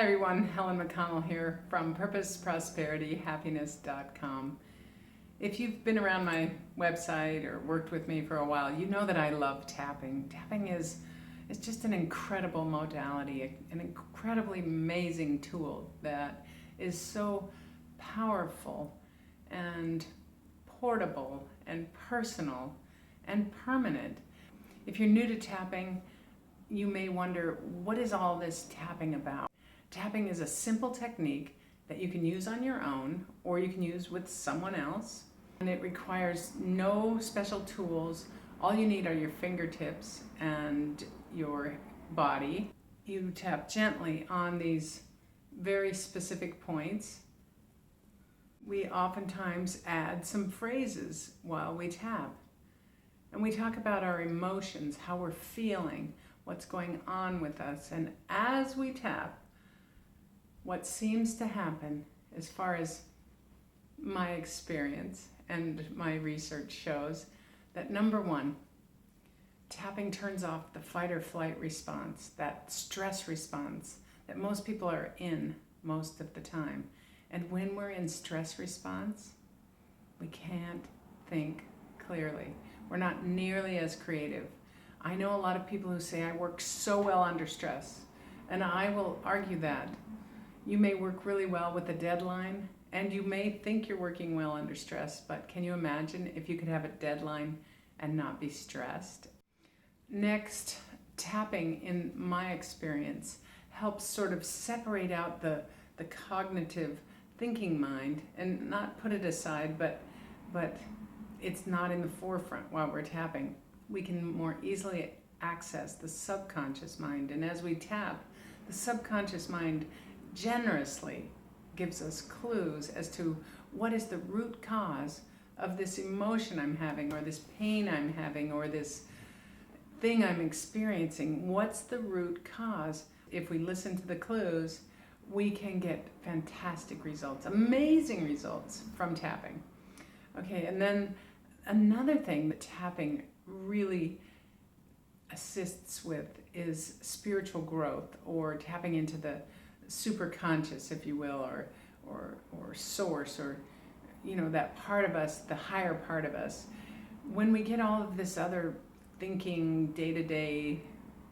everyone, Helen McConnell here from purposeprosperityhappiness.com. If you've been around my website or worked with me for a while, you know that I love tapping. Tapping is just an incredible modality, an incredibly amazing tool that is so powerful and portable and personal and permanent. If you're new to tapping, you may wonder, what is all this tapping about? Tapping is a simple technique that you can use on your own or you can use with someone else. And it requires no special tools. All you need are your fingertips and your body. You tap gently on these very specific points. We oftentimes add some phrases while we tap. And we talk about our emotions, how we're feeling, what's going on with us. And as we tap, what seems to happen, as far as my experience and my research shows, that number one, tapping turns off the fight or flight response, that stress response that most people are in most of the time. And when we're in stress response, we can't think clearly. We're not nearly as creative. I know a lot of people who say, I work so well under stress, and I will argue that. You may work really well with a deadline, and you may think you're working well under stress, but can you imagine if you could have a deadline and not be stressed? Next, tapping, in my experience, helps sort of separate out the cognitive thinking mind and not put it aside, but it's not in the forefront while we're tapping. We can more easily access the subconscious mind, and as we tap, the subconscious mind generously gives us clues as to what is the root cause of this emotion I'm having, or this pain I'm having, or this thing I'm experiencing. What's the root cause? If we listen to the clues, we can get fantastic results, amazing results from tapping. Okay, and then another thing that tapping really assists with is spiritual growth, or tapping into the superconscious, if you will, or source, or that part of us, the higher part of us. When we get all of this other thinking, day-to-day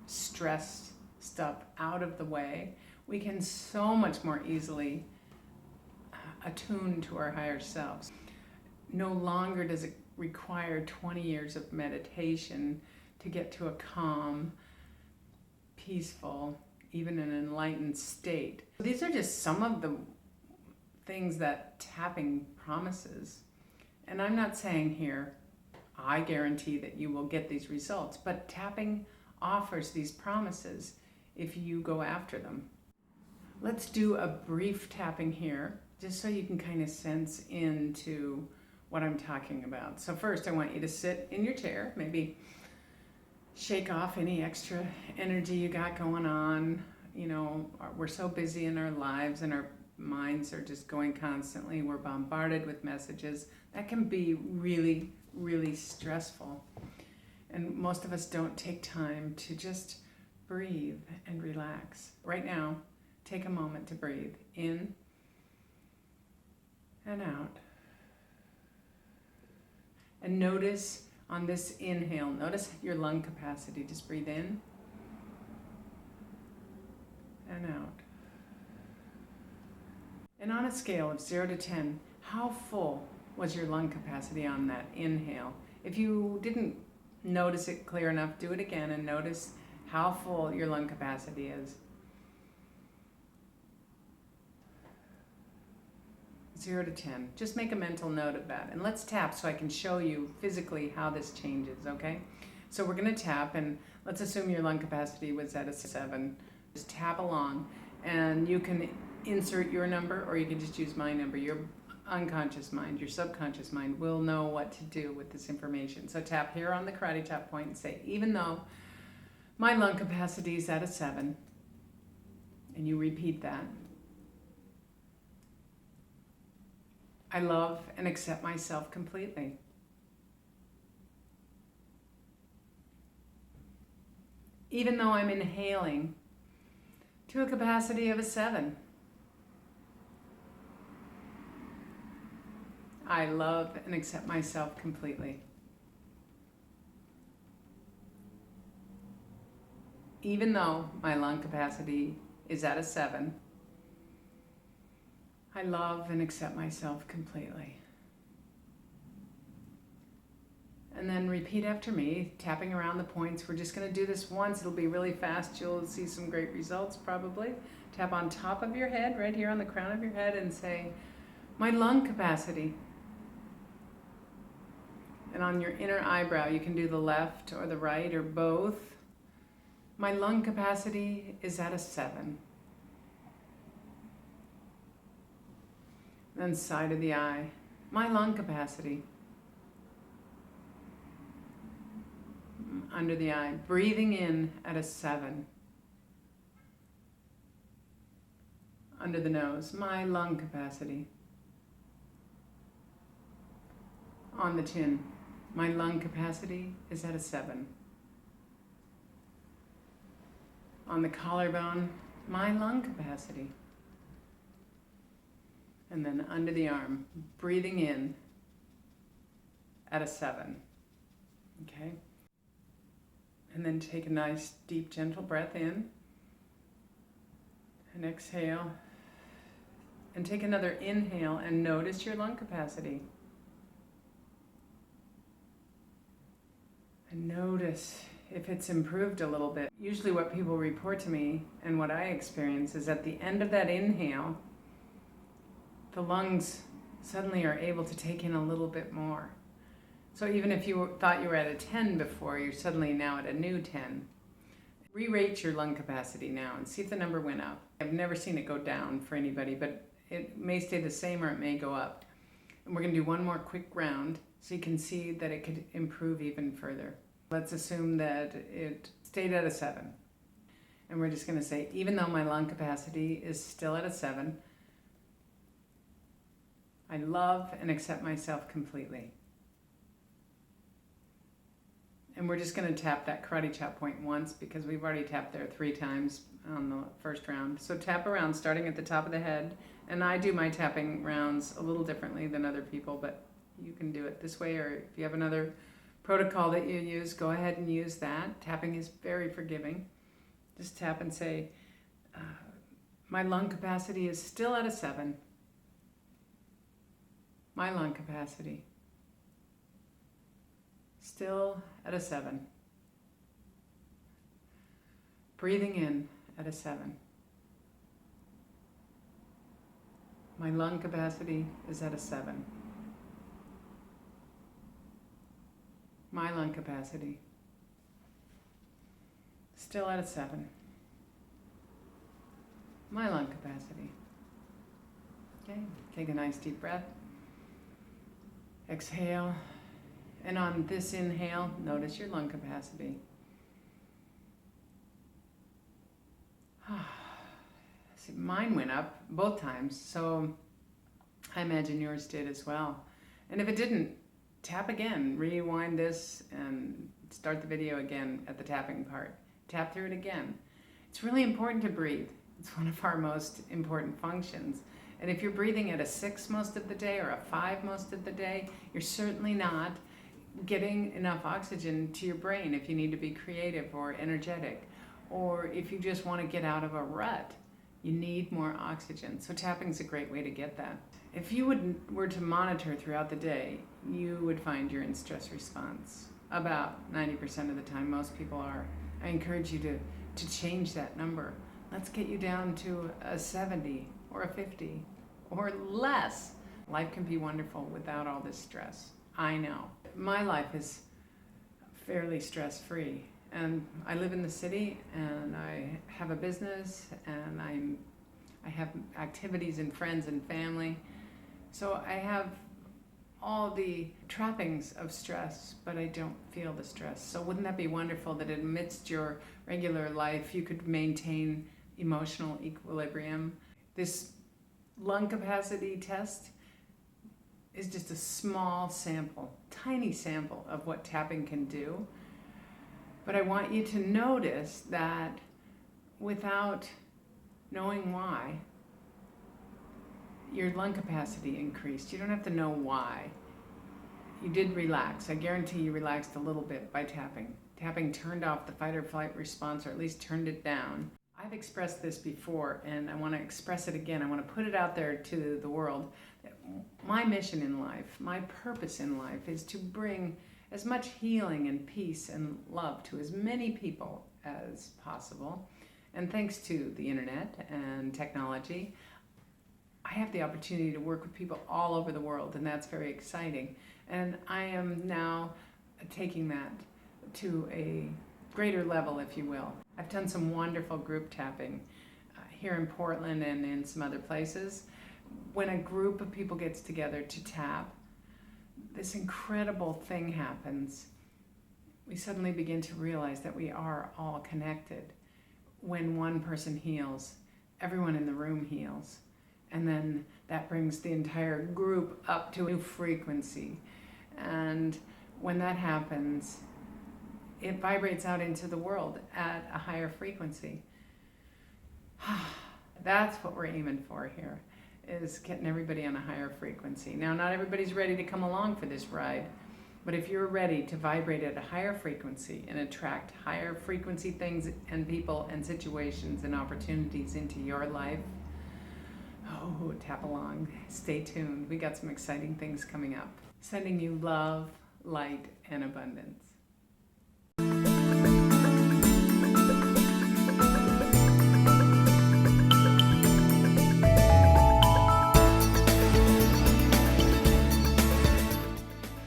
stress stuff out of the way, we can so much more easily attune to our higher selves. No longer does it require 20 years of meditation to get to a calm, peaceful, even an enlightened state. These are just some of the things that tapping promises. And I'm not saying here, I guarantee that you will get these results, but tapping offers these promises if you go after them. Let's do a brief tapping here, just so you can kind of sense into what I'm talking about. So first, I want you to sit in your chair, maybe shake off any extra energy you got going on. We're so busy in our lives and our minds are just going constantly. We're bombarded with messages. That can be really, really stressful. And most of us don't take time to just breathe and relax. Right now, take a moment to breathe in and out. And notice on this inhale, notice your lung capacity. Just breathe in and out. And on a scale of 0 to 10, how full was your lung capacity on that inhale? If you didn't notice it clear enough, do it again and notice how full your lung capacity is. 0 to 10. Just make a mental note of that. And let's tap so I can show you physically how this changes, okay? So we're going to tap, and let's assume your lung capacity was at a 7. Just tap along, and you can insert your number or you can just use my number. Your unconscious mind, your subconscious mind will know what to do with this information. So tap here on the karate chop point and say, even though my lung capacity is at a 7, and you repeat that, I love and accept myself completely. Even though I'm inhaling to a capacity of a 7. I love and accept myself completely. Even though my lung capacity is at a 7, I love and accept myself completely. And then repeat after me, tapping around the points. We're just going to do this once. It'll be really fast. You'll see some great results probably. Tap on top of your head, right here on the crown of your head, and say, my lung capacity. And on your inner eyebrow, you can do the left or the right or both. My lung capacity is at a 7. Then side of the eye, my lung capacity. Under the eye, breathing in at a 7. Under the nose, my lung capacity. On the chin, my lung capacity is at a 7. On the collarbone, my lung capacity. And then under the arm, breathing in at a 7. Okay? And then take a nice, deep, gentle breath in. And exhale. And take another inhale and notice your lung capacity. And notice if it's improved a little bit. Usually what people report to me and what I experience is at the end of that inhale, the lungs suddenly are able to take in a little bit more. So even if you thought you were at a 10 before, you're suddenly now at a new 10. Re-rate your lung capacity now and see if the number went up. I've never seen it go down for anybody, but it may stay the same or it may go up. And we're going to do one more quick round so you can see that it could improve even further. Let's assume that it stayed at a 7. And we're just going to say, even though my lung capacity is still at a 7, I love and accept myself completely. And we're just going to tap that karate chop point once because we've already tapped there 3 times on the first round. So tap around starting at the top of the head. And I do my tapping rounds a little differently than other people, but you can do it this way, or if you have another protocol that you use, go ahead and use that. Tapping is very forgiving. Just tap and say, my lung capacity is still at a 7. My lung capacity, still at a 7. Breathing in at a 7. My lung capacity is at a 7. My lung capacity, still at a 7. My lung capacity. Okay, take a nice deep breath. Exhale. And on this inhale, notice your lung capacity. See, mine went up both times, so I imagine yours did as well. And if it didn't, tap again. Rewind this and start the video again at the tapping part. Tap through it again. It's really important to breathe. It's one of our most important functions. And if you're breathing at a 6 most of the day or a 5 most of the day, you're certainly not getting enough oxygen to your brain if you need to be creative or energetic, or if you just want to get out of a rut. You need more oxygen. So tapping is a great way to get that. If you were to monitor throughout the day, you would find you're in stress response. About 90% of the time, most people are. I encourage you to change that number. Let's get you down to a 70 or a 50 or less. Life can be wonderful without all this stress. I know. My life is fairly stress-free. And I live in the city, and I have a business, and I have activities and friends and family. So I have all the trappings of stress, but I don't feel the stress. So wouldn't that be wonderful that amidst your regular life, you could maintain emotional equilibrium? This lung capacity test is just a small sample, tiny sample of what tapping can do. But I want you to notice that without knowing why, your lung capacity increased. You don't have to know why. You did relax. I guarantee you relaxed a little bit by tapping. Tapping turned off the fight or flight response, or at least turned it down. I've expressed this before, and I want to express it again. I want to put it out there to the world. My mission in life, my purpose in life, is to bring as much healing and peace and love to as many people as possible. And thanks to the internet and technology, I have the opportunity to work with people all over the world, and that's very exciting. And I am now taking that to a greater level, if you will. I've done some wonderful group tapping here in Portland and in some other places. When a group of people gets together to tap, this incredible thing happens. We suddenly begin to realize that we are all connected. When one person heals, everyone in the room heals. And then that brings the entire group up to a new frequency. And when that happens, it vibrates out into the world at a higher frequency. That's what we're aiming for here, is getting everybody on a higher frequency. Now, not everybody's ready to come along for this ride, but if you're ready to vibrate at a higher frequency and attract higher frequency things and people and situations and opportunities into your life, oh, tap along. Stay tuned. We got some exciting things coming up. Sending you love, light, and abundance.